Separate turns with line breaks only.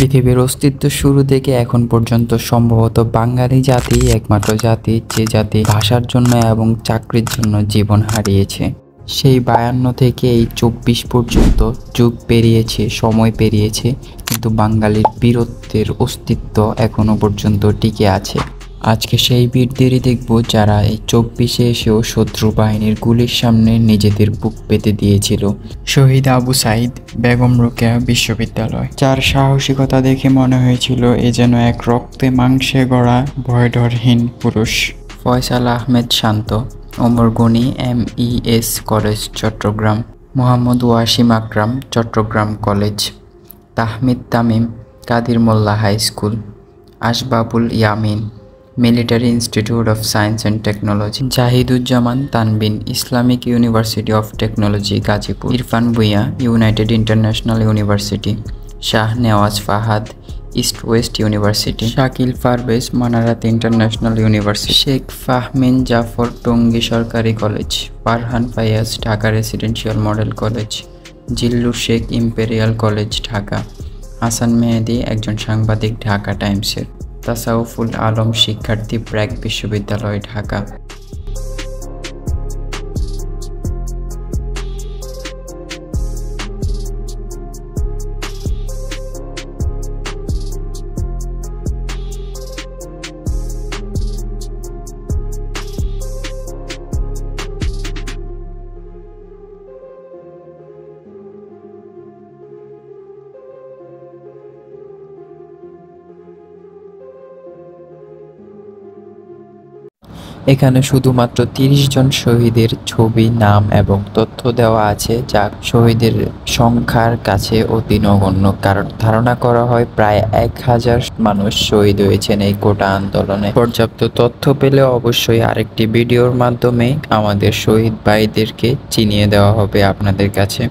পৃথিবীর অস্তিত্ব শুরু থেকে এখন পর্যন্ত সম্ভবত বাঙালি জাতি একমাত্র জাতি যে জাতি ভাষার জন্য এবং চাকরির জন্য জীবন হারিয়েছে। সেই 52 থেকে এই 24 পর্যন্ত যুগ পেরিয়েছে, সময় পেরিয়েছে, কিন্তু বাঙালির বীরত্বের অস্তিত্ব এখনো পর্যন্ত টিকে আছে। আজকে সেই বীরদেরই দেখব যারা এই 24-এ এসেও শত্রু বাহিনীর গুলির সামনে নিজেদের বুক পেতে দিয়েছিল। শহীদ আবু সাইদ, বেগম রোকেয়া বিশ্ববিদ্যালয়, যার সাহসিকতা দেখে মনে হয়েছিল এ যেন এক রক্তে মাংসে গড়া ভয়ডরহীন পুরুষ। Faisal Ahmed Shanto, Omar Gani MES college Chattogram, Mohammad Wasim Akram Chattogram College, Tahmid Tamim Kadir Molla High School, Ashbabul Yamin Military Institute of Science and Technology, Jahiduzzaman Tanbin Islamic University of Technology Gazipur, Irfan Bhuiyan United International University, Shah Newaz Fahad East West University, Shakil Parvez Manarat International University, Sheikh Fahmin Jafar Tongi সরকারি College, Farhan Fayaz Dhaka Residential Model College, Zillur Sheikh Imperial college Dhaka, Hasan মেহেদি একজন সাংবাদিক ঢাকা টাইমসের, তাসাউফুল আলম শিক্ষার্থী ব্র্যাক বিশ্ববিদ্যালয় ঢাকা। এখানে শুধুমাত্র 30 জন শহীদের ছবি, নাম এবং তথ্য দেওয়া আছে, যা শহীদের সংখ্যার কাছে অতি নগণ্য, কারণ ধারণা করা হয় প্রায় 1000 মানুষ শহীদ হয়েছেন এই কোটা আন্দোলনে। পর্যাপ্ত তথ্য পেলে অবশ্যই আরেকটি ভিডিওর মাধ্যমে আমাদের শহীদ ভাইদেরকে চিনিয়ে দেওয়া হবে আপনাদের কাছে।